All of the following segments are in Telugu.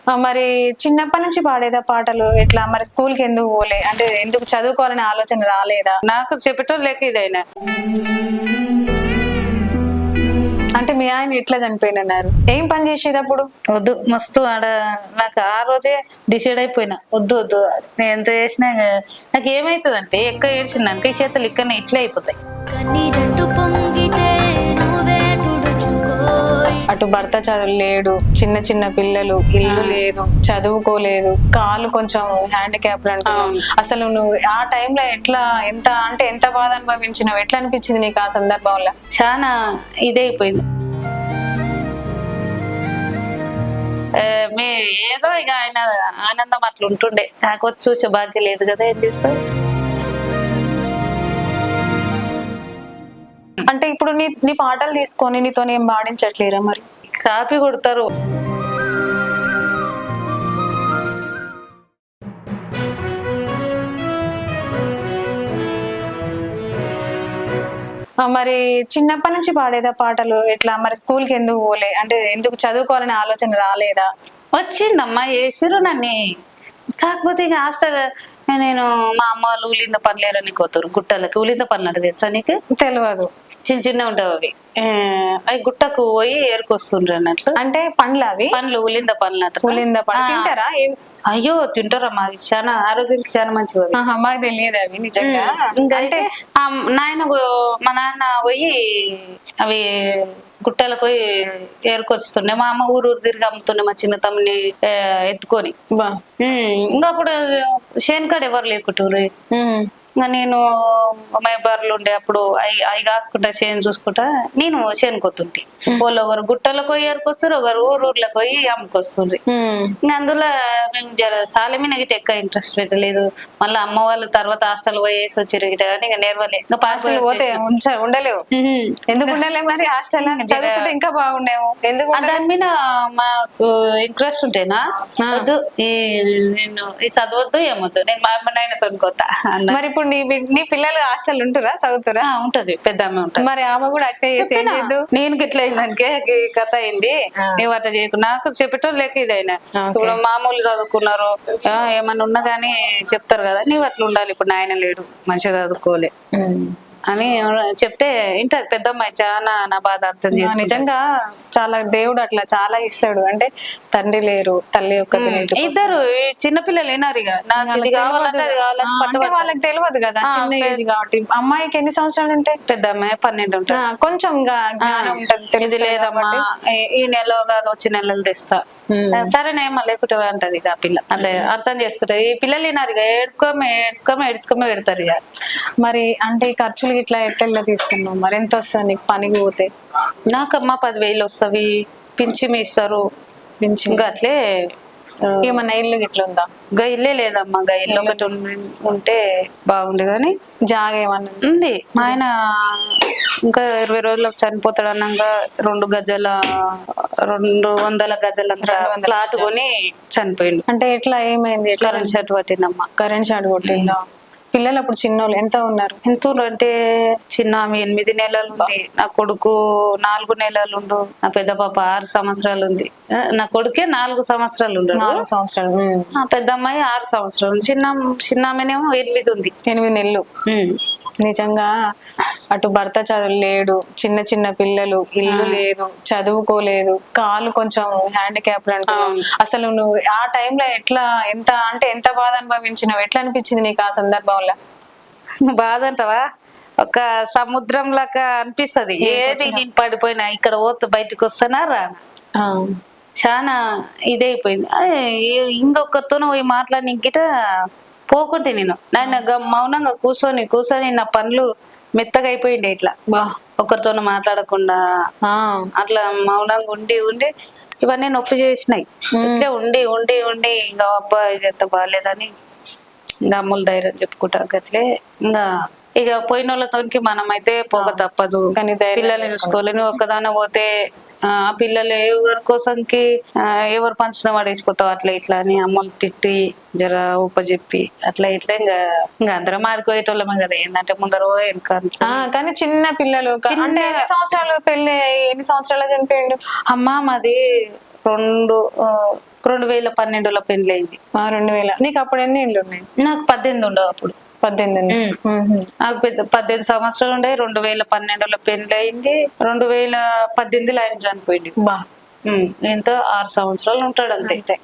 మరి చిన్నప్పటి నుంచి పాడేదా పాటలు? ఎట్లా మరి స్కూల్ కి ఎందుకు పోలే? అంటే ఎందుకు చదువుకోవాలనే ఆలోచన రాలేదా? నాకు చెప్పటం లేక ఇదైనా. అంటే మీ ఆయన ఎట్లా చనిపోయినన్నారు? ఏం పని చేసేది అప్పుడు? వద్దు మస్తు ఆడ నాకు ఆ రోజే డిసైడ్ అయిపోయినా, వద్దు వద్దు నేను ఎంత చేసినా నాకు ఏమైతుంది అంటే ఎక్క ఏడ్చిందానికి ఈ చేతులు ఇక్కడనే ఇట్లే అయిపోతాయి. అటు భర్త చదువు లేడు, చిన్న చిన్న పిల్లలు, ఇల్లు లేదు, చదువుకోలేదు, కాలు కొంచెం హ్యాండిక్యాప్ అంటున్నావు. అసలు నువ్వు ఆ టైంలో ఎట్లా ఎంత బాధ అనుభవించినావు? ఎట్లా అనిపించింది నీకు ఆ సందర్భంలో? చాలా ఇదైపోయింది. ఏదో ఇక ఆయన ఆనందం అట్లా ఉంటుండే, నాకు వచ్చి చూసే భాగ్యం లేదు కదా, ఏం చేస్తావు. అంటే ఇప్పుడు నీ పాటలు తీసుకొని నీతో ఏం పాడించట్లేరా మరి? కాపీ కొడతారు. మరి చిన్నప్పటి నుంచి పాడేదా పాటలు? ఎట్లా మరి స్కూల్ కి ఎందుకు పోలే? అంటే ఎందుకు చదువుకోవాలనే ఆలోచన రాలేదా? వచ్చిందమ్మా, వేసిరు నన్ను. కాకపోతే ఇక హాస్టల్ నేను మా అమ్మ వాళ్ళు ఉలింద పనులేరని కోతారు గుట్టలకి. ఉలింద పనులు అంటే తెలుసా నీకు? తెలియదు. చిన్న చిన్న ఉంటావు అవి, అవి గుట్టకు పోయి ఏరుకొస్తుండ్రు అన్నట్లు. అంటే పండ్లు అవి? పండ్లు, ఉలింద పండ్లు అంటారు. ఉలింద పండ్లు తింటారా? అయ్యో తింటారమ్మా, చాలా ఆరోగ్యానికి చాలా మంచివి. మాకు తెలియదు అవి నిజంగా. అంటే మా నాన్న పోయి అవి గుట్టలకు పోయి ఏరుకొస్తుండే. మా అమ్మ ఊరు తిరిగి అమ్ముతుండే మా చిన్న తమ్ముని ఎత్తుకొని. ఇంకా అప్పుడు షేన్కాడ ఎవరు లేకుంటారు. ఇంకా నేను బర్రెలు ఉండే అప్పుడు అవి కాసుకుంటా చేను చూసుకుంటా నేను చేనుకొత్తుంటే. వాళ్ళు ఒకరు గుట్టలకు పోయి ఏరుకొస్తారు, ఒకరు ఊర్లకు పోయి అమ్ముకొస్తుంది. ఇంకా అందులో మేము సాలమీన గిట్ట ఎక్క ఇంట్రెస్ట్ పెట్టలేదు. మళ్ళీ అమ్మ వాళ్ళు తర్వాత హాస్టల్ పోయేసి వచ్చారు గిట్ట, కానీ ఇంకా నేర్వలే. ఇంకా హాస్టల్ పోతే ఉండలేవు. ఎందుకు ఉండలేవు మరి? హాస్టల్ చదువుకుంటే ఇంకా బాగుండేవు. ఎందుకు? దాని మీద మాకు ఇంట్రెస్ట్ ఉంటేనా వద్దు, నేను ఈ చదవద్దు ఏమొద్దు, నేను మా అమ్మ నాయనతో కొత్త అన్న. మరి ఇప్పుడు నీ పిల్లలు హాస్టల్ ఉంటురా, చదువుతురా? ఉంటది, పెద్ద ఆమె ఉంటది. మరి ఆమె కూడా అట్టే చేసి ఏం చేద్దు? నేను గిట్ల అయిందానికే కథ అయింది. నువ్వు అట్లా చేయకు, నాకు చెప్పటం లేక ఇదైనా. ఇప్పుడు మామూలు చదువుకున్నారు ఏమన్నా ఉన్నా కానీ చెప్తారు కదా, నీవు అట్లా ఉండాలి, ఇప్పుడు నాయన లేడు మంచిగా చదువుకోలే అని చెప్తే ఇంటది పెద్దమ్మాయి. చాలా నా బాధ అర్థం చేసి. నిజంగా చాలా దేవుడు అట్లా చాలా ఇస్తాడు. అంటే తండ్రి లేరు, తల్లి ఒక్కతే, ఇద్దరు చిన్నపిల్లలు వినారు. ఇక నాకు ఇది కావాలంటే అది కావాలంటే వాళ్ళకి తెలియదు కదా, చిన్న ఏజ్ కాబట్టి. అమ్మాయికి ఎన్ని సంవత్సరాలు ఉంటాయి? పెద్ద అమ్మాయి 12 ఉంటాయి. కొంచెం జ్ఞానం ఉంటది. తెలియదు లేదమ్మా, ఈ నెల కాదు వచ్చే నెలలు తెస్తా, సరేనేమో లేకుంటే అంటది. ఇక పిల్ల అట్లా అర్థం చేసుకుంటది. ఈ పిల్లలు వినారు, ఇక ఏడ్చుకోమే పెడతారు. ఇక మరి అంటే ఈ ఖర్చులు ఇట్లా ఎట్లా తీసుకున్నావు? మరి ఎంత వస్తుంది నీకు పనికి పోతే? నాకమ్మా 10,000 వస్తుంది, పింఛన్ ఇస్తారు. ఇంకా అట్లే. ఏమన్నా ఇల్లు గిట్లా ఉందా? గా ఇల్లే లేదమ్మా, గా ఇల్లు ఒకటి ఉంటే బాగుంది, కానీ జాగా ఏమన్నా ఉంది. మా ఆయన ఇంకా 20 రోజులకు చనిపోతాడు అన్నాక 200 గజాల ప్లాట్ కొని చనిపోయిండు. అంటే ఎట్లా ఏమైంది? కరెంట్ షాట్ పట్టిందమ్మా. కరెంట్ షాట్ కొట్టిందా? పిల్లలు అప్పుడు చిన్నోళ్ళు ఎంత ఉన్నారు? ఎంత అంటే చిన్న ఆమె 8 నెలలు ఉంది, నా కొడుకు 4 నెలలు ఉండు, నా పెద్ద పాప 6 సంవత్సరాలు ఉంది. నా కొడుకే 4 సంవత్సరాలు ఉండు. 4 సంవత్సరాలు. పెద్ద అమ్మాయి 6 సంవత్సరాలు, చిన్న ఆమెనేమో 8 ఉంది. 8 నెలలు. నిజంగా అటు భర్త చదువు లేడు, చిన్న చిన్న పిల్లలు, ఇల్లు లేదు, చదువుకోలేదు, కాలు కొంచెం హ్యాండిక్యాప్ అంటున్నావు. అసలు నువ్వు ఆ టైంలో ఎట్లా ఎంత బాధ అనుభవించినావు? ఎట్లా అనిపించింది నీకు ఆ సందర్భంలో? బాధ అంటావా, ఒక సముద్రం లాగా అనిపిస్తది. ఏది నేను పడిపోయినా ఇక్కడ బయటకు వస్తానా రానా, చాలా ఇదైపోయింది. ఇంకొకరితో పోయి మాట్లాడి ఇంకిట పోకుంటే నేను మౌనంగా కూర్చొని నా పనులు మెత్తగా అయిపోయింది. ఇట్లా ఒకరితో మాట్లాడకుండా అట్లా మౌనంగా ఉండి ఇవన్నీ నొప్పి చేసినాయి. ఇట్లా ఉండి ఇంకా అబ్బా ఇది ఎంత బాగాలేదని ఇంకా అమ్ములు ధైర్యం చెప్పుకుంటా. అట్లే ఇంకా ఇక పోయిన వాళ్ళతోనికి మనం అయితే పోక తప్పదు. పిల్లల్ని చూసుకోవాలి. నువ్వు ఒక్కదాన పోతే ఆ పిల్లలు ఎవరి కోసంకి ఎవరు పంచిన పడేసిపోతావు అట్లా ఇట్లా అని అమ్మలు తిట్టి జర ఉపజెప్పి అట్లా ఇట్లా ఇంకా అందరం ఆడుకోయేటోళ్ళమే కదా. ఏంటంటే ముందర వెనక. కానీ చిన్న పిల్లలు అంటే ఎన్ని సంవత్సరాలు పెళ్లి, ఎన్ని సంవత్సరాలు చనిపోయిండు? అమ్మ మాది 2012లో పెళ్ళయింది. 2000. నీకు అప్పుడు ఎన్ని ఏళ్ళు ఉన్నాయి? నాకు 18 ఉండవు అప్పుడు. 18. నాకు 18 సంవత్సరాలు ఉండే. 2012లో పెళ్లి అయింది. 2018లో ఆయన చనిపోయింది. బా ఎంతో 6 సంవత్సరాలు ఉంటాడు అంతే. అంతే.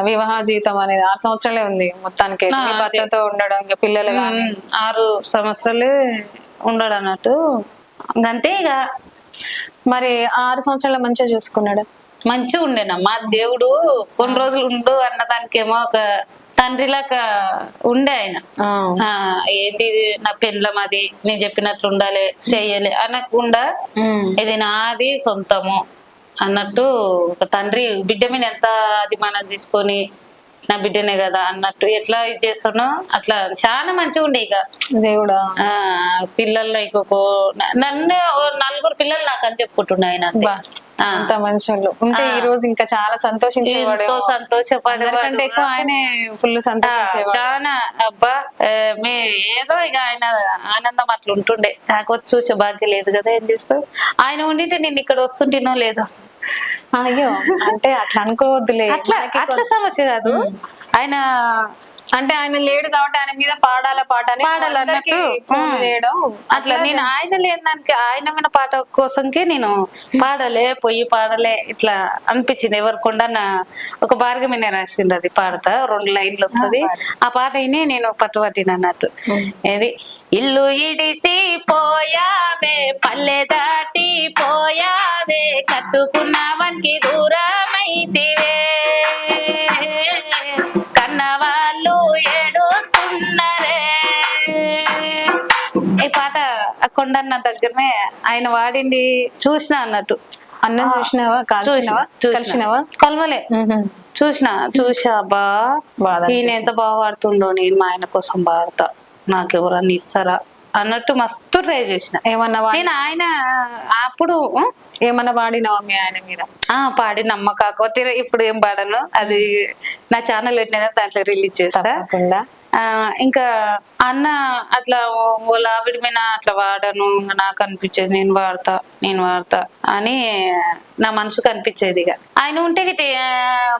వివాహ జీవితం అనేది 6 సంవత్సరాలే ఉంది మొత్తానికి. మీ భర్తతో ఉండడం, ఇంకా పిల్లలు కానీ 6 సంవత్సరాలే ఉండడు అన్నట్టు. అంతే ఇక. మరి 6 సంవత్సరాల మంచిగా చూసుకున్నాడు? మంచిగా ఉండేనమ్మా. దేవుడు కొన్ని రోజులు ఉండు అన్నదానికేమో ఒక తండ్రిలాగా ఉండే ఆయన. ఏంది నా పెండ్లం, అది నేను చెప్పినట్లు ఉండాలి, చెయ్యాలి అనకుండా ఇది నాది సొంతము అన్నట్టు ఒక తండ్రి బిడ్డ మీద ఎంత అది మనం తీసుకొని నా బిడ్డనే కదా అన్నట్టు ఎట్లా ఇది చేస్తానో అట్లా చాలా మంచిగా ఉండే. ఇక దేవుడా పిల్లల్ని ఇంకొక నన్ను 4 పిల్లలు నాకు అని చెప్పుకుంటుండే ఆయన. అంత మంచి వాళ్ళు ఉంటే ఈ రోజు ఇంకా చాలా సంతోషించేవాడు. సంతోషపడేవాడు. ఎక్కువ ఆయనే ఫుల్ సంతోషించేవాడు. చాలా అబ్బా ఏదో ఇక ఆయన ఆనందం అట్లా ఉంటుండే. నాకు వచ్చి చూసే భాగ్యం లేదు కదా, ఏం చేస్తావు. ఆయన ఉండింటే నేను ఇక్కడ వస్తుంటేనో లేదో. అయ్యో అంటే అట్లా అనుకోవద్దులే. అట్లా సమస్య కాదు. ఆయన అంటే ఆయన లేడు కాబట్టి ఆయన మీద పాడాల పాట పాడాలన్నట్టు చేయడం అట్లా. నేను ఆయన లేదానికి ఆయన మీద పాట కోసంకే నేను పాడలే ఇట్లా అనిపించింది. ఎవరికొండ ఒక భార్గ మీద రాసిండు, అది పాడతా 2 లైన్లు వస్తుంది. ఆ పాట అయినే నేను పట్టుబట్టిన అన్నట్టు. ఏది ఇల్లు ఇడిసి పోయావే, పల్లె దాటి పోయావే, కట్టుకున్నవానికి దూరమైతివే, కన్నవాళ్ళు ఏడుస్తున్నారే. ఈ పాట కొండన్న దగ్గరనే ఆయన వాడింది చూసిన అన్నట్టు. అన్నం చూసినావా? కలిసినావా? కలవలే. చూసా బా ఈయన ఎంత బాగా పాడుతుండో, నేను మా ఆయన కోసం పాడతా, నాకెవరన్నా ఇస్తారా అన్నట్టు మస్తు ట్రై చేసిన. ఏమన్నా నేను ఆయన అప్పుడు ఏమన్నా పాడినావా మీ ఆయన మీద? పాడినమ్మ. కాకపోతే ఇప్పుడు ఏం పాడను, అది నా ఛానల్ పెట్టిన దాంట్లో రిలీజ్ చేస్తా. ఇంకా అన్న అట్లా వాళ్ళ ఆవిడ మీద అట్లా వాడను, నాకు అనిపించేది నేను వాడతా అని నా మనసుకు అనిపించేది. ఇక ఆయన ఉంటే గిట్ట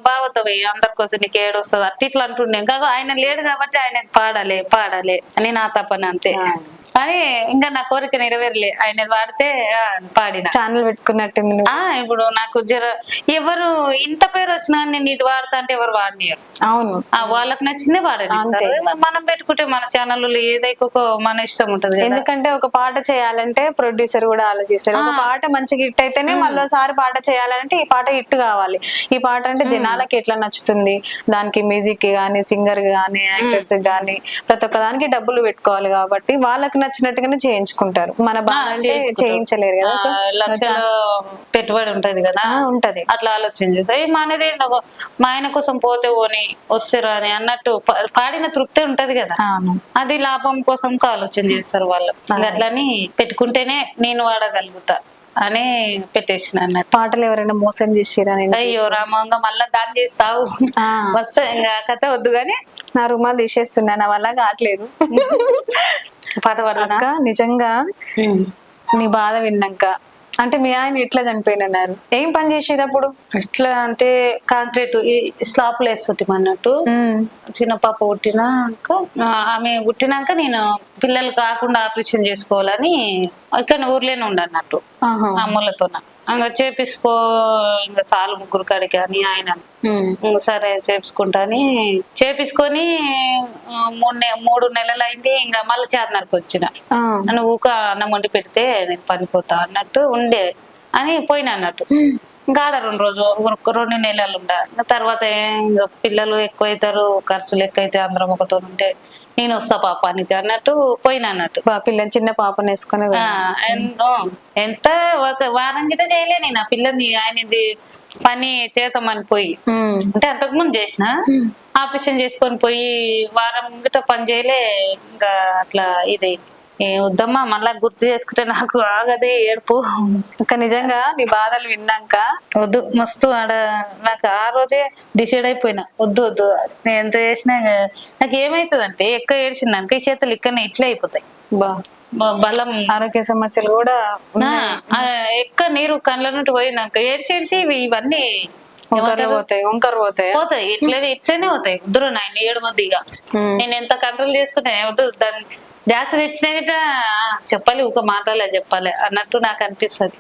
బాగుతాయి అందరి కోసం, నీకు ఏడొస్తుంది అట్లా ఇట్లా అంటుండే. కాదు ఆయన లేడు కాబట్టి ఆయన పాడాలి అని నా తప్పని అంతే. కానీ ఇంకా నా కోరిక నెరవేరలే. ఆయన వాడితే పాడిన. ఛానల్ పెట్టుకున్నట్టుంది. ఇప్పుడు నాకు ఎవరు ఇంత పేరు వచ్చినా నేను ఇది వాడతా అంటే ఎవరు వాడినారు. అవును, వాళ్ళకి నచ్చిందే వాడని. మనం పెట్టుకుంటే మన ఛానల్ ఏదైతే మన ఇష్టం ఉంటది. ఎందుకంటే ఒక పాట చేయాలంటే ప్రొడ్యూసర్ కూడా ఆలోచిస్తారు. ఒక పాట మంచి హిట్ అయితేనే మళ్ళీసారి పాట చేయాలంటే ఈ పాట హిట్ కావాలి. ఈ పాట అంటే జనాలకి ఎట్లా నచ్చుతుంది, దానికి మ్యూజిక్ గానీ, సింగర్ గానీ, యాక్టర్స్ గానీ ప్రతి ఒక్క దానికి డబ్బులు పెట్టుకోవాలి. కాబట్టి వాళ్ళకి నచ్చినట్టుగానే చేయించుకుంటారు. మన బాగా అంటే చేయించలేరు కదా. సో పెట్టుబడి ఉంటది కదా, ఉంటది. అట్లా ఆలోచన చేస్తారు. మనది మా ఆయన కోసం పోతే పోని వస్తారు అని అన్నట్టు పాడిన తృప్తి ఉంటది కదా, అది లాభం కోసం ఆలోచన చేస్తారు వాళ్ళు. అట్లని పెట్టుకుంటేనే నేను వాడగలుగుతా అని పెట్టేసిన అన్నట్టు. పాటలు ఎవరైనా మోసం చేసిరా? అయ్యో రామంగా మళ్ళా దాన్ని చేస్తావు వస్తా ఇంకా కథ వద్దు గాని నా రుమాలు తీసేస్తున్నా, నా వల్ల కావట్లేదు. పాట వల్ల నిజంగా నీ బాధ విన్నాక అంటే మీ ఆయన ఎట్లా చనిపోయినన్నారు? ఏం పని చేసేది అప్పుడు? ఎట్లా అంటే కాంక్రీట్ స్లాప్లు వేస్తుంటే అన్నట్టు. చిన్న పాప ఆమె పుట్టినాక నేను పిల్లలు కాకుండా ఆపరేషన్ చేసుకోవాలని ఇక్కడ ఊర్లోనే ఉండన్నట్టు అమ్మలతో. ఇంకా చేపించుకో ఇంకా చాలు 3 కాడికి అని ఆయన సరే చేపించుకొని 3 నెలలు అయింది. ఇంకా మళ్ళీ చార్నర్కి వచ్చిన. నువ్వు ఊక అన్నం వండి పెడితే నేను పనిపోతా అన్నట్టు ఉండే అని పోయినా అన్నట్టు. ఇంకా ఆడ 2 నెలలు ఉండ. తర్వాత ఇంకా పిల్లలు ఎక్కువ అవుతారు, ఖర్చులు ఎక్కువ అయితే అందరం ఒకతో ఉంటే నేను వస్తా పాపానికి అన్నట్టు పోయినా అన్నట్టు. పిల్లని చిన్న పాపను వేసుకొని ఎంత ఒక వారం గిట్ట చేయలే నేను ఆ పిల్లని. ఆయనది పని చేద్దామని పోయి అంటే అంతకు ముందు చేసిన ఆపరేషన్ చేసుకొని పోయి వారం గిట్ట పని చేయలే. ఇంకా అట్లా ఇది వద్దమ్మా మళ్ళా గుర్తు చేసుకుంటే నాకు ఆగది ఏడుపు. ఇంకా నిజంగా నీ బాధలు విన్నాక వద్దు మస్తు ఆడ నాకు ఆ రోజే డిసైడ్ అయిపోయినా వద్దు నేను ఎంత చేసినా నాకు ఏమైతుందంటే ఎక్కువ ఏడ్చిందాక ఈ చేతులు ఇక్కడనే ఇట్లే అయిపోతాయి. బలం ఆరోగ్య సమస్యలు కూడా ఎక్కువ నీరు కళ్ళ నుండి పోయిందాక ఏడ్చి ఇవన్నీ వంకర్లు పోతాయి పోతాయి ఇట్లనే పోతాయి ఇద్దరు 7 మంది ఇక నేను ఎంత కంట్రోల్ చేసుకుంటే వద్దు దాన్ని జాస్తి తెచ్చినా గిట్ట చెప్పాలి ఒక మాటలే చెప్పాలి అన్నట్టు నాకు అనిపిస్తుంది.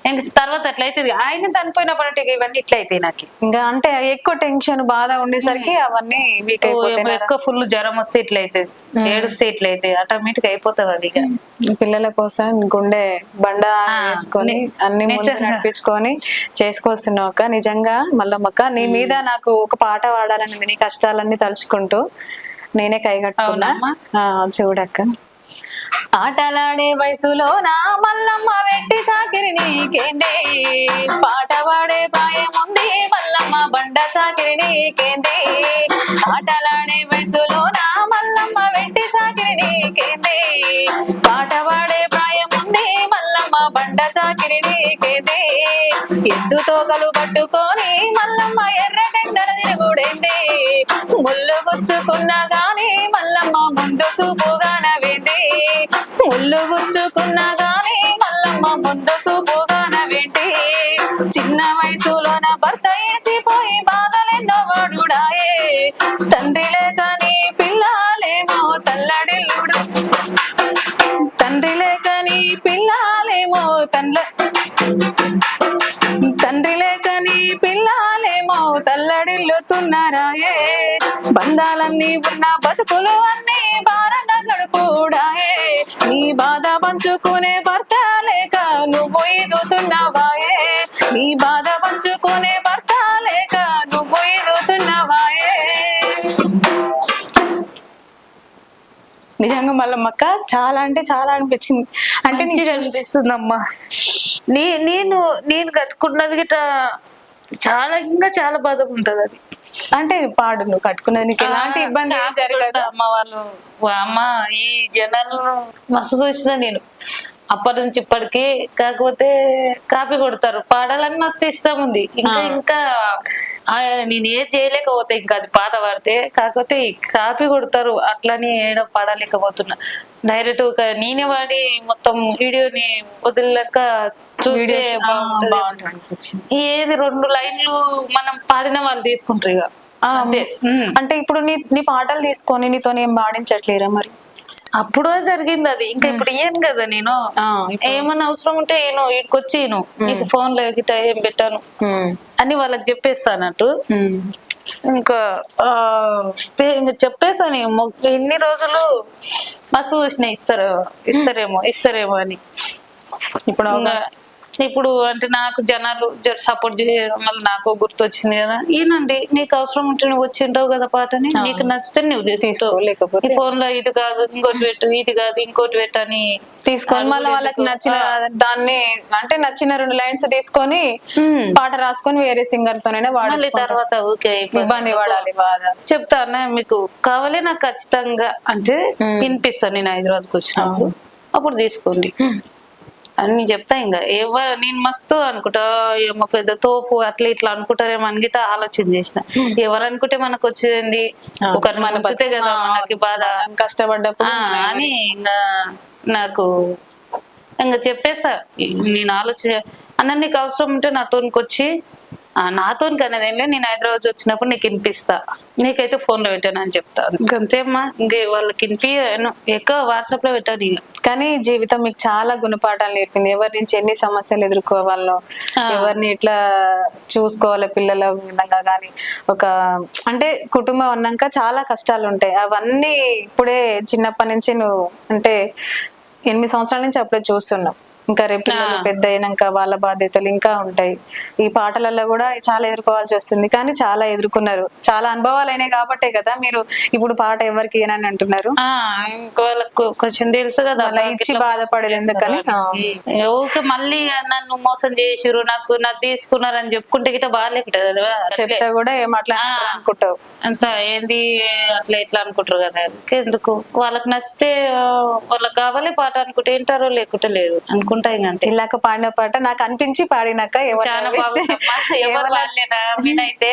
ఇంక తర్వాత అట్లయితే ఆయన చనిపోయినప్పుడు ఇవన్నీ ఇట్లయితాయి నాకు. ఇంకా అంటే ఎక్కువ టెన్షన్ బాధ ఉండేసరికి అవన్నీ వీక్ అయిపోతాయి. ఎక్కువ ఫుల్ జ్వరం వస్తే ఇట్లయితుంది, ఏడుస్తే ఇట్లయితాయి, ఆటోమేటిక్ అయిపోతుంది అది. ఇక పిల్లల కోసం గుండె బండ వేసుకొని అన్ని ముందు నడిపించుకొని చేసుకొస్తున్నావు అక్క. నిజంగా మల్లమ్మక్క నీ మీద నాకు ఒక పాట పాడాలనింది, నీ కష్టాలన్నీ తలుచుకుంటూ నేనే కైగట్టుకున్నా. చూడక్క. ఆటలాడే వయసులో నా మల్లమ్మ వెట్టి చాకిరి నీకేందే, పాట పాడే ప్రాయముంది మల్లమ్మ బండ చాకిరి నీకేందే. ఆటలాడే వయసులో నా మల్లమ్మ వెట్టి చాకిరి నీకేందే, పాట పాడే ప్రాయముంది మల్లమ్మ బండ చాకిరి నీకేందే. ఎద్దు తోకలు పట్టుకొని మల్లమ్మ ఎర్రటెండర తిరుగుడేందే, ముళ్ళు గుచ్చుకున్నా గాని మల్లమ్మ ముందు చూపుగానవేందే, ముళ్ళు గుచ్చుకున్నా గాని మల్లమ్మ ముందు చూపుగానవేంటి. చిన్న వయసులోన భర్త ఏసిపోయి బాధలెన్నో వాడుడాయే, తండ్రి లేక నీ పిల్లలేమో తల్లడిల్లుడు, తండ్రి లేక నీ పిల్లలేమో తండ్రి లేక నీ పిల్లలేమో తల్లడిల్లుతున్నారాయే. బంధాలన్నీ ఉన్న బతుకులు అన్నీ భారంగా గడుపుడాయే, నీ బాధ పంచుకునే భర్త లేక నువ్వు ఎదుగుతున్నావాయే, నీ బాధ పంచుకునే భర్త లేక నువ్వు ఎదుగుతున్నావాయే. నిజంగా మల్లమ్మక్క చాలా అంటే చాలా అనిపించింది. అంటే నీకు అనిపిస్తుందమ్మా, నేను కట్టుకున్నది గిట్ట చాలా ఇంకా చాలా బాధగా ఉంటది అది. అంటే పాడు నువ్వు కట్టుకున్నది నీకు ఎలాంటి ఇబ్బంది జరగదు. అమ్మ వాళ్ళు అమ్మ ఈ జనాలు మస్తు చూసిన నేను అప్పటి నుంచి ఇప్పటికి. కాకపోతే కాపీ కొడతారు, పాడాలని మస్తు ఇష్టం ఉంది. ఇంకా నేను ఏం చేయలేకపోతే ఇంకా అది పాట పాడితే, కాకపోతే కాపీ కొడతారు అట్లని ఏదో పాడలేకపోతున్నా. డైరెక్ట్ నేనే వాడి మొత్తం వీడియోని వదిలేక చూస్తే బాగుంటుంది. ఏది 2 లైన్లు మనం పాడిన వాళ్ళు తీసుకుంటారు ఇక. అంటే ఇప్పుడు నీ పాటలు తీసుకొని నీతో ఏం పాడించట్లేరా మరి? అప్పుడు జరిగింది అది, ఇంకా ఇప్పుడు ఏం కదా. నేను ఏమన్నా అవసరం ఉంటే నేను ఇక్కడికొచ్చి నీకు ఫోన్ లో గిట్ట ఏం పెట్టాను అని వాళ్ళకి చెప్పేస్తానట్టు. ఇంకా చెప్పేసాను ఎన్ని రోజులు మస్తు చూసిన ఇస్తారేమో అని. ఇప్పుడు అంటే నాకు జనాలు సపోర్ట్ చేయడం వల్ల నాకు గుర్తు వచ్చింది కదా, ఈయనండి నీకు అవసరం ఉంటే నువ్వు వచ్చింటావు కదా పాటని, నీకు నచ్చితే నువ్వు చేసుకో, లేకపోతే ఫోన్ లో ఇది కాదు ఇంకోటి పెట్టు, ఇది కాదు ఇంకోటి పెట్టని తీసుకొని మళ్ళీ వాళ్ళకి నచ్చిన దాన్ని అంటే నచ్చిన 2 లైన్స్ తీసుకొని పాట రాసుకొని వేరే సింగర్ తోనైనా వాడాలి. తర్వాత ఓకే ఇబ్బంది పడాలి బాధ చెప్తా అన్న, మీకు కావాలి నాకు ఖచ్చితంగా అంటే వినిపిస్తాను నేను హైదరాబాద్కి వచ్చినప్పుడు, అప్పుడు తీసుకోండి అని చెప్తా. ఇంకా నేను మస్తు అనుకుంటా ఏమో పెద్ద తోపు అట్లా ఇట్లా అనుకుంటారేమో అని గిట్ట ఆలోచన చేసిన. ఎవరు అనుకుంటే మనకు వచ్చేది ఒకరు మన బతితే కదా మనకి బాధ, కష్టపడ్డప్పుడు అని ఇంకా నాకు ఇంకా చెప్పేసా. నేను ఆలోచన అన్న నీకు అవసరం ఉంటే నాతోనికి వచ్చి నాతోని కనేది ఏం లేదు, నేను హైదరాబాద్ వచ్చినప్పుడు నీకు వినిపిస్తా, నీకైతే ఫోన్ లో పెట్టాను అని చెప్తాను. ఇంకంతేమ్మా, ఇంక వాళ్ళకి వినిపించను, ఎక్కువ వాట్సాప్ లో పెట్టాను. కానీ జీవితం మీకు చాలా గుణపాఠాలు నేర్పింది. ఎవరి నుంచి ఎన్ని సమస్యలు ఎదుర్కోవాలో, ఎవరిని ఎట్లా చూసుకోవాలి పిల్లల విధంగా కానీ, ఒక అంటే కుటుంబం అన్నాక చాలా కష్టాలు ఉంటాయి. అవన్నీ ఇప్పుడే చిన్నప్పటి నుంచి నువ్వు అంటే 8 సంవత్సరాల నుంచి అప్పుడే చూస్తున్నావు. ఇంకా రేపు పిల్లలు పెద్ద అయినాక వాళ్ళ బాధ్యతలు ఇంకా ఉంటాయి. ఈ పాటలలో కూడా చాలా ఎదుర్కోవాల్సి వస్తుంది. కానీ చాలా ఎదుర్కొన్నారు, చాలా అనుభవాలు అయినాయి కాబట్టే కదా మీరు ఇప్పుడు పాట ఎవరికి ఏనని అంటున్నారు. వాళ్ళకు కొంచెం తెలుసు కదా ఇచ్చి బాధపడేది ఎందుకని. ఓకే మళ్ళీ నన్ను మోసం చేసిరు, నాకు తీసుకున్నారు అని చెప్పుకుంటే గిట్ట బాగాలేకుంటది కదా, చెప్తే కూడా ఏమట్లా అనుకుంటావు అంత ఏంది అట్లా ఇట్లా అనుకుంటారు కదా. ఎందుకు వాళ్ళకి నచ్చితే వాళ్ళకి కావాలి పాట అనుకుంటే ఏంటారో లేకుంటే లేదు అనుకుంటా. ఇలాక పాడిన పాట నాకు అనిపించి పాడినాక ఎవరు పాడలేదా నేనైతే,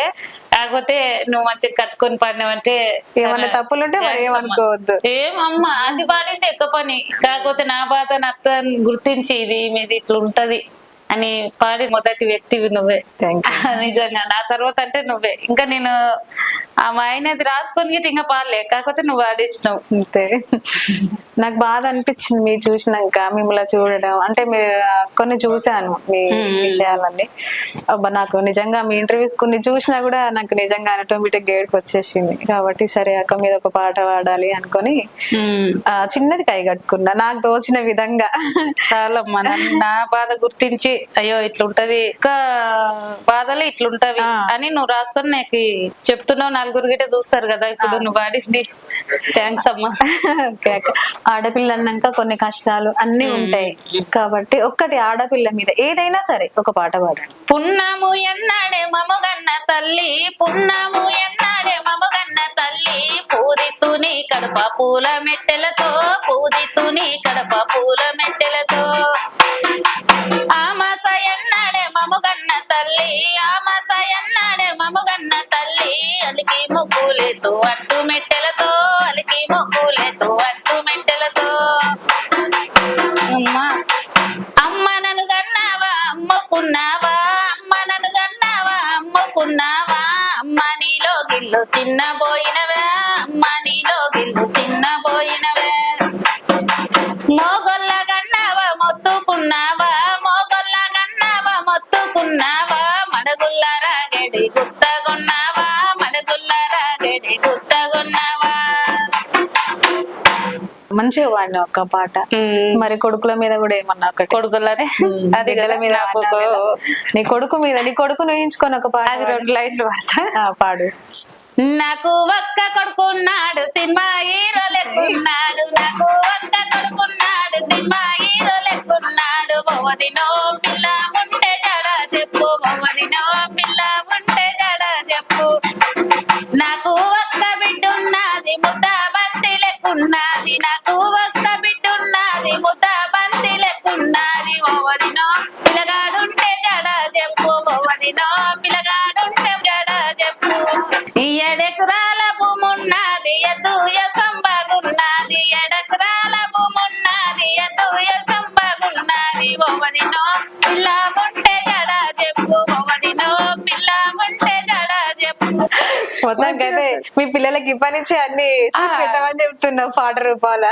కాకపోతే నువ్వు మంచిగా కట్టుకొని పాడినావంటే ఏమన్నా తప్పులుంటే మరి ఏమనుకోవద్దు. ఏమమ్మా అది పాడింది ఎక్కువ పని, కాకపోతే నా బాధ నాకు గుర్తించి ఇది మీది ఇట్లా ఉంటది అని పాడి మొదటి వ్యక్తివి నువ్వే. Thank you. నిజంగా నా తర్వాత అంటే నువ్వే. ఇంకా నేను ఆ మా ఆయనది రాసుకొని ఇంకా పాడలే, కాకపోతే నువ్వు పాడించినావు. అంతే. నాకు బాధ అనిపించింది మీరు చూసినాక, మిమ్మల్ని చూడడం అంటే మీరు కొన్ని చూశాను మీ విషయాలన్నీ. అబ్బా నాకు నిజంగా మీ ఇంటర్వ్యూస్ కొన్ని చూసినా కూడా నాకు నిజంగా ఆటోమేటిక్ గేడ్కి వచ్చేసింది. కాబట్టి సరే అక్క మీద ఒక పాట పాడాలి అనుకొని చిన్నది కై కట్టుకున్నా నాకు తోచిన విధంగా. చాలా నా బాధ గుర్తించి అయ్యో ఇట్లుంటది ఇంకా బాధలు ఇట్లుంటవి అని నువ్వు రాసుకొని నాకు చెప్తున్నావు. నలుగురు గిట్ట చూస్తారు కదా ఇప్పుడు నువ్వు పాడింది. థ్యాంక్స్ అమ్మా. ఆడపిల్ల అన్నాక కొన్ని కష్టాలు అన్ని ఉంటాయి కాబట్టి ఒక్కటి ఆడపిల్ల మీద ఏదైనా సరే ఒక పాట పాడండి. పున్నము ఎన్నాడే మముగన్న తల్లి, పున్నము ఎన్నాడే మముగన్న తల్లి, పూదితుని కడప పూల మెట్టెలతో, పూదితుని కడప పూల మెట్టెలతో, ఆమాస ఎన్నాడే మముగన్న తల్లి, ఆమాస ఎన్నాడే మముగన్న తల్లి, అలికి ముగ్గులేతో అంటూ మెట్టెలతో, అలికి ముగ్గులేతో అంటూ మెట్టెలతో, అమ్మా అమ్మ నన్ను గన్నావా అమ్మకున్నావా, అమ్మ నన్ను గన్నావా అమ్మకున్నావా, అమ్మ నీలో గిల్లు చిన్న పోయినవే, అమ్మ నీలో గిల్లు చిన్న పోయినవే, మోగొల్ల గన్నావా మొత్తుకున్నావా, మోగొల్ల గన్నావా మొత్తుకున్నావా, మడగుల్ల రాగడి గుత్తగొన్నావా, మడగుల్ల రాగడి గుత్తగొన్నావా. మంచిగా వాడిన ఒక పాట. మరి కొడుకుల మీద కూడా ఏమన్నా ఒకటి, కొడుకులనే అది బిడ్డల మీద నీ కొడుకు మీద, నీ కొడుకును ఊహించుకొని ఒక పాట. అది 2 లైన్లు పాడతా. పాడు. నాకు ఒక్క కొడుకున్నాడు సినిమా హీరో లెక్కున్నాడు, నాకు ఒక్క కొడుకున్నాడు సినిమా హీరో లెక్కున్నాడు, బొవదినో పిల్ల ఉంటే జడ చెప్పు, బొవదినో పిల్ల ఉంటే జడ చెప్పు, నాకు ఒక్క బిడ్డున్నది ముద్ద బంతి లెక్కున్నది, నాకు ఒక్క బిడ్డున్నది ముద్ద బంతి లెక్కున్నది, బొవదినో పిల్లగాడుంటే జడ చెప్పు, బొవదినో పిల్లగాడుంటే జడ చెప్పు, 7 ఎకరాల భూమున్నది ఎద్దు సంబాగున్నది, 7 ఎకరాల భూమున్నది ఎద్దు సంబాగున్నది, బొవదినో పిల్ల ఉంటే జడ చెప్పు, బొవదినో పిల్ల ఉంటే జడ చెప్పు. మొత్తానికైతే మీ పిల్లలకి ఇప్పటి నుంచి అన్ని చూసి పెట్టమని చెప్తున్నావు పాట రూపాల.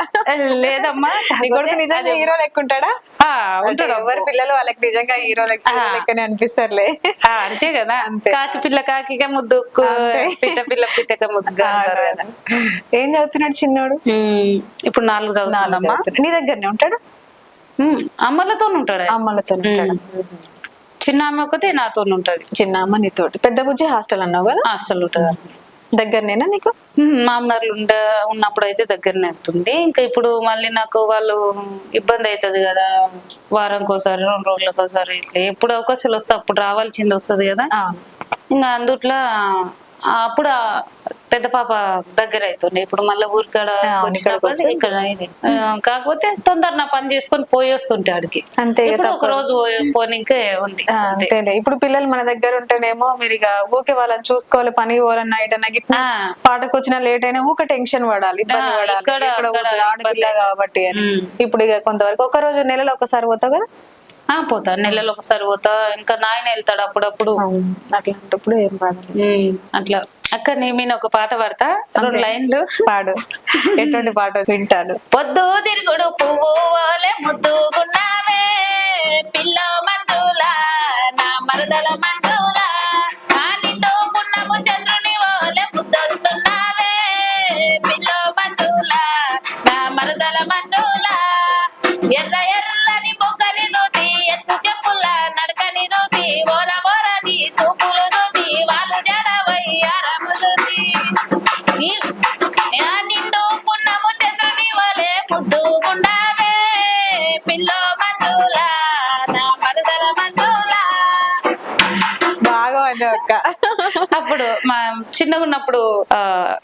లేదమ్మా, నీ కొడుకు నిజంగా హీరో లెక్కుంటాడా? ఉంటాడు. ఎవరి పిల్లలు వాళ్ళకి నిజంగా హీరో లెక్కనే అనిపిస్తారులే. అంతే కదా, కాకి పిల్ల కాకిగా ముద్దు, పిట్ట పిల్ల పిట్టక ముద్దుగా అంటారు కదా. ఏం చదువుతున్నాడు చిన్నోడు? ఇప్పుడు 4 చదువుతున్నామ్మా. నీ దగ్గరనే ఉంటాడు? అమ్మలతో ఉంటాడు. అమ్మలతో ఉంటాడు. చిన్న అమ్మ ఒకతే నాతో ఉంటది. చిన్న అమ్మ నీతోటి. పెద్ద బుజ్జి హాస్టల్ అన్నావు కదా? హాస్టల్ ఉంటది. దగ్గరనేనా నీకు? మామనార్లు ఉన్నప్పుడు అయితే దగ్గరనే అవుతుంది. ఇంకా ఇప్పుడు మళ్ళీ నాకు వాళ్ళు ఇబ్బంది అవుతుంది కదా, వారానికి ఒకసారి 2 రోజులకు ఒకసారి ఇట్లా ఎప్పుడు అవకాశాలు వస్తే అప్పుడు రావాల్సింది వస్తుంది కదా. ఇంకా అందుట్లో అప్పుడు పెద్ద పాప దగ్గర అవుతుంది. ఇప్పుడు మళ్ళీ ఊరికాడ ఇక్కడ కాకపోతే తొందర నా పని చేసుకొని పోయి వస్తుంటే ఆడికి అంతే. ఒక రోజు పోనీకే ఉంది అంతేలే. ఇప్పుడు పిల్లలు మన దగ్గర ఉంటేనేమో మీరు ఇక ఊకే వాళ్ళని చూసుకోవాలి, పని పోవాలన్నా నైట్ గిట్లా పాటకు వచ్చినా లేట్ అయినా ఊక టెన్షన్ పడాలి, ఇబ్బంది పడాలి, ఆడపిల్ల కాబట్టి అని. ఇప్పుడు ఇక కొంతవరకు ఒక రోజు నెలలో ఒకసారి పోతావు కదా? పోతా, నెలలో ఒకసారి పోతా. ఇంకా నాయన వెళ్తాడు అప్పుడప్పుడు. అట్లాంటప్పుడు ఏం పాడాలి అట్లా. అక్క నీ మీద ఒక పాట పాడతా, 2 లైన్లు పాడు. ఎటువంటి పాట వింటాను? పొద్దు తిరుగుడు పువ్వు ఓలే ముద్దుగున్నావే, పిల్ల మంజులా నా మరదల మంజులా, నిండు పున్నము చంద్రుని ఓలే ముద్దొస్తున్నావే, పిల్ల మంజులా నా మరదల మంజులా, ఎర్ర ఎర్రని బొక్కని చూసి ఎత్తు చెప్పుల నడకని చూసి ఓర ఓరని చూపులు చూసి వాళ్ళు జడవయ్యారము చూసి, నిండు పున్నము చంద్రుని వలె ముద్దు గుండావే, పిల్ల మంజులా నా మరదల మంజులా. బాగా అక్క. అప్పుడు మా చిన్నగా ఉన్నప్పుడు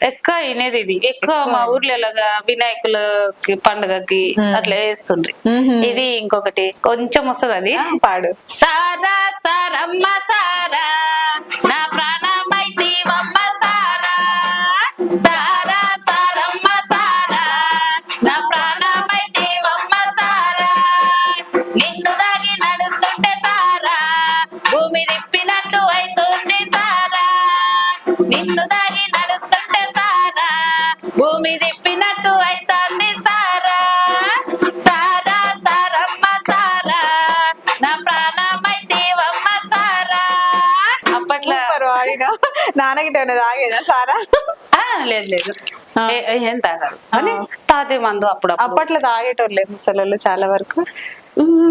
ఎక్కువ వినేది ఇది. ఎక్కువ మా ఊర్లో ఎలాగా వినాయకులకి పండుగకి అట్లా వేస్తుండ్రి. ఇది ఇంకొకటి కొంచెం వస్తుంది, అది పాడు. సారా సారమ్మ సారా నా ప్రాణమైతివమ్మ సారా, సారా సారమ్మ సారా నా ప్రాణమైతివమ్మ సారా, నిన్ను దాగి నడుస్తుంటే సారా నాన్నగిட்ட ఏమైనా తాగేదా సారా? లేదు లేదు, ఏం తాగారు అని తాతే మందు అప్పుడప్పుడు. అప్పట్లో తాగేటోళ్ళు ముసలోళ్ళు చాలా వరకు.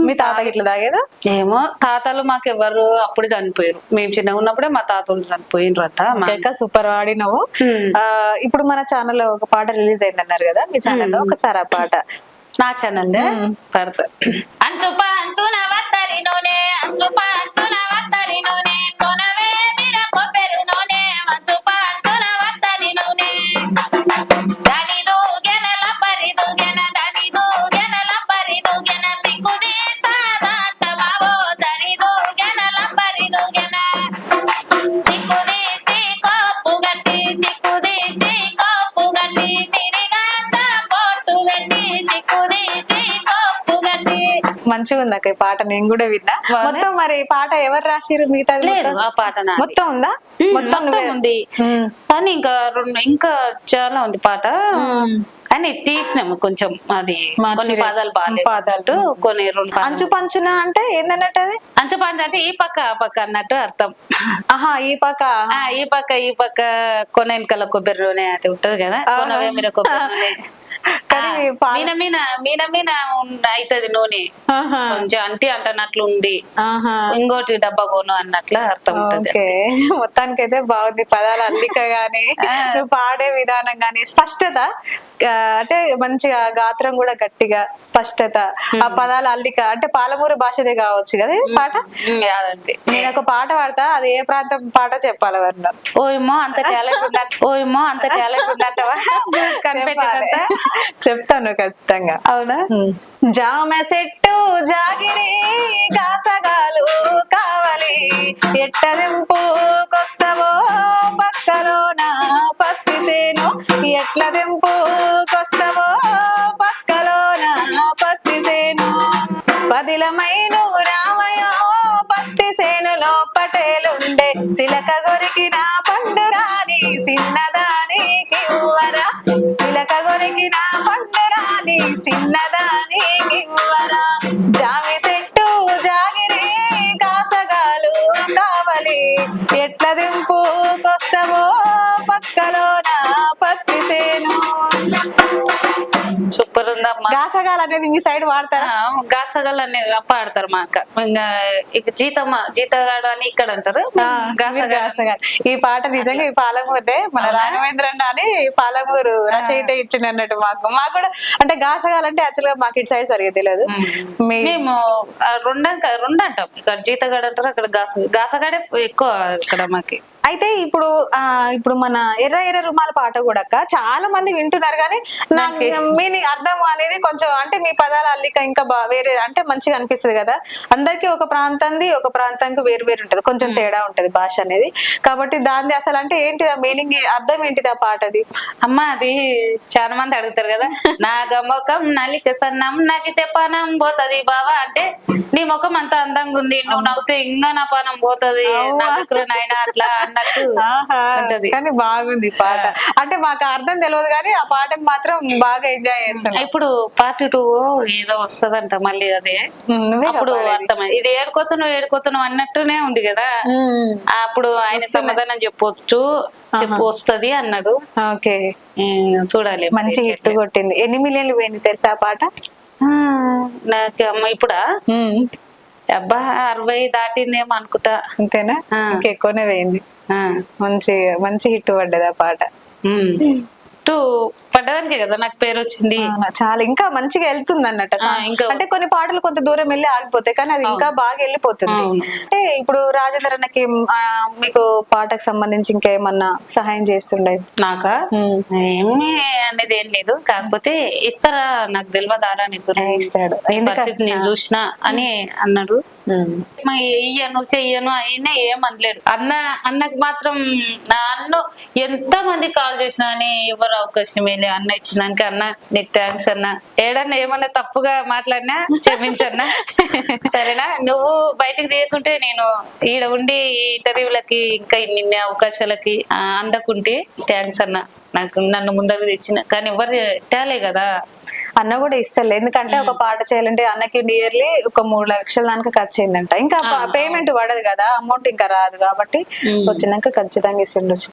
మీ తాత ఇట్లా తాగేదా? ఏమో తాతలు మాకు ఎవరు అప్పుడు చనిపోయారు, మేము చిన్నగా ఉన్నప్పుడే మా తాతలు చనిపోయినరట. ఇంకా సూపర్ ఆడినవు. ఇప్పుడు మన ఛానల్లో ఒక పాట రిలీజ్ అయింది అన్నారు కదా, మీ ఛానల్లో ఒకసారి ఆ పాట నా ఛానల్ పడతా. అంచుప అంచున వత్తరి నూనె, అంచుప అంచున వత్తరి నూనె, కొనవే మీర కొబ్బరి నూనె, అంచుప అంచున వత్తరి నూనె, దనిదు గెనల పరిదు గెన, దనిదు గెనల పరిదు గెన, సిక్కుది తాదంట బావో, దనిదు గెనల పరిదు గెన, సిక్కుది సికోపు గట్టి, సిక్కుది సికోపు గట్టి, చిరిగంద పొట్టు పెట్టి, సిక్కుది సికోపు గట్టి. మంచిగా ఉంది అక్క ఈ పాట, నేను కూడా విన్నా. మొత్తం మరి పాట ఎవరు రాసిరు? మిగతా లేదు ఆ పాట మొత్తం ఉందా? మొత్తం ఉంది కానీ ఇంకా చాలా ఉంది పాట. కానీ తీసినాము కొంచెం, అది కొన్ని పాదాలు బాగాలేదు, కొన్ని రెండు. అంచు పంచున అంటే ఏందన్నట్టు అది? అంచు పంచు అంటే ఈ పక్క ఆ పక్క అన్నట్టు అర్థం. ఆహా, ఈ పక్క ఈ పక్క కొన వెనకాల కొబ్బరి నూనె అది ఉంటది కదా, కొనవే మీరు కొబ్బరి నూనె, మీన మీన మీన మీన అవుతుంది నూనె, కొంచెం అంటి అంటనట్లు ఉంది, ఇంకోటి డబ్బా కొను అన్నట్లు అర్థం ఉంటుంది. మొత్తానికైతే బాగుంది, పదాల అల్లిక గాని నువ్వు పాడే విధానం గాని, స్పష్టత అంటే మంచిగా, గాత్రం కూడా గట్టిగా, స్పష్టత, ఆ పదాల అల్లిక అంటే పాలమూరు భాషదే కావచ్చు కదా ఈ పాట. నేను ఒక పాట పాడతా, అది ఏ ప్రాంతం పాట చెప్పాలి అన్నారు. ఓయమ్మో అంత టాలెంట్ ఉందంటవా? కనిపెట్టేదంతా చెప్తాను ఖచ్చితంగా. అవునా? జామ చెట్టు జాగిరి కాసగాలు కావాలి, ఎట్టదెంపుకొస్తావో పక్కలోన పత్తి సేను, ఎట్ల దెంపుకొస్తావో పక్కలోన పత్తి సేను, పదిలమైను రామయో పత్తి సేనులో పటేలుండే, సిలక గొరికిన పండురాని సిన్నదానికి ఇవ్వరా, సిలక గొరికిన పండురాని సిన్నదానికి ఇవ్వరా, జామి చెట్టు జాగిరి కాసగాలు కావాలి, ఎట్ల దింపుకొస్తావో పక్కలోన పత్తి సేను. సూపర్ ఉందమ్మా. గాసగాలు అనేది మీ సైడ్ వాడతారా? గాసగాలు అనేది పాడతారు మా అక్క. ఇంకా జీతగాడు అని ఇక్కడ అంటారు. గాసగాలు ఈ పాట నిజంగా ఈ పాలమూరే, మన రాఘవేంద్ర అని పాలమూరు రచయిత ఇచ్చింది అన్నట్టు. మాకు కూడా అంటే గాసగాలు అంటే యాక్చువల్ గా మాకు ఇటు సైడ్ సరిగా తెలియదు. మేము రెండు అంటాం, ఇక్కడ జీతగాడు అంటారు, అక్కడ గాసగాడే ఎక్కువ ఇక్కడ మాకి. అయితే ఇప్పుడు మన ఎర్ర ఎర్ర రుమాల పాట కూడా చాలా మంది వింటున్నారు, కానీ నాకు మీనింగ్ అర్థం అనేది కొంచెం అంటే మీ పదాల అల్లిక ఇంకా వేరే అంటే మంచిగా అనిపిస్తుంది కదా. అందరికి ఒక ప్రాంతానికి వేరు వేరు ఉంటది, కొంచెం తేడా ఉంటది భాష అనేది. కాబట్టి దాన్ని అసలు అంటే ఏంటిది ఆ మీనింగ్, అర్థం ఏంటిది ఆ పాటది? అమ్మ అది చాలా మంది అడుగుతారు కదా, నా గమ్మకం నలిక సన్నం నగితే పానం పోతది బావా అంటే, నీ ముఖం అంత అందంగా ఉంది, నువ్వు నవ్వుతే ఇంకా నా పానం పోతది నాయన అట్లా అన్నట్టు. కానీ బాగుంది పాట, అంటే మాకు అర్థం తెలియదు కానీ ఆ పాటను మాత్రం బాగా ఎంజాయ్ చేస్తాను. ఇప్పుడు పార్ట్ 2 ఏదో వస్తదంట మళ్ళీ, అదే అప్పుడు అర్థమై ఇది ఏడుకోతున్నావు అన్నట్టునే ఉంది కదా, అప్పుడు ఆయన సమాధానం చెప్పొచ్చు వస్తది అన్నాడు. ఓకే, చూడాలి. మంచి హిట్ కొట్టింది. ఎన్ని మిలియన్లు పోయింది తెలుసా ఆ పాట? నాకు అమ్మ ఇప్పుడా అబ్బా 60 దాటిందేమో అనుకుంటా. అంతేనా? ఇంకెక్కువనే పోయింది. మంచి హిట్ పడ్డది ఆ పాట. పడ్డదానికే కదా నాకు పేరు వచ్చింది. చాలా ఇంకా మంచిగా వెళ్తుంది అన్నట్టు. అంటే కొన్ని పాటలు కొంత దూరం వెళ్ళి ఆగిపోతాయి, కానీ అది ఇంకా బాగా వెళ్ళిపోతుంది. అంటే ఇప్పుడు రాజేంద్ర అన్నకి మీకు పాటకు సంబంధించి ఇంకేమన్నా సహాయం చేస్తుండే? నాకా ఏమి అనేది ఏం లేదు, కాకపోతే ఇస్తారా నాకు తెలియదారా నీకు ఇస్తాడు, నేను చూసిన అని అన్నాడు. ఇయ్యను చెయ్యను అయినా ఏమనలేడు. అన్నకు మాత్రం అన్ను ఎంత మంది కాల్ చేసినా అని ఎవరు అవకాశం వెళ్ళి అన్న ఇచ్చినాక అన్న నీకు థ్యాంక్స్ అన్న. ఏడన్నా ఏమన్నా తప్పుగా మాట్లాడినా క్షమించన్నా. సరేనా? నువ్వు బయటకు తీయకుంటే నేను ఈడ ఉండి ఈ ఇంటర్వ్యూలకి ఇంకా ఇన్ని అవకాశాలకి అందకుంటే థ్యాంక్స్ అన్న. నాకు నన్ను ముందరకు తెచ్చిన కానీ ఎవరు తేలే కదా. అన్న కూడా ఇస్తలే, ఎందుకంటే ఒక పాట చేయాలంటే అన్నకి నియర్లీ ఒక 3 లక్షల దానికి ఖర్చు అయిందంట. ఇంకా పేమెంట్ పడదు కదా, అమౌంట్ ఇంకా రాదు కాబట్టి వచ్చినాక ఖచ్చితంగా ఇస్తుండొచ్చు.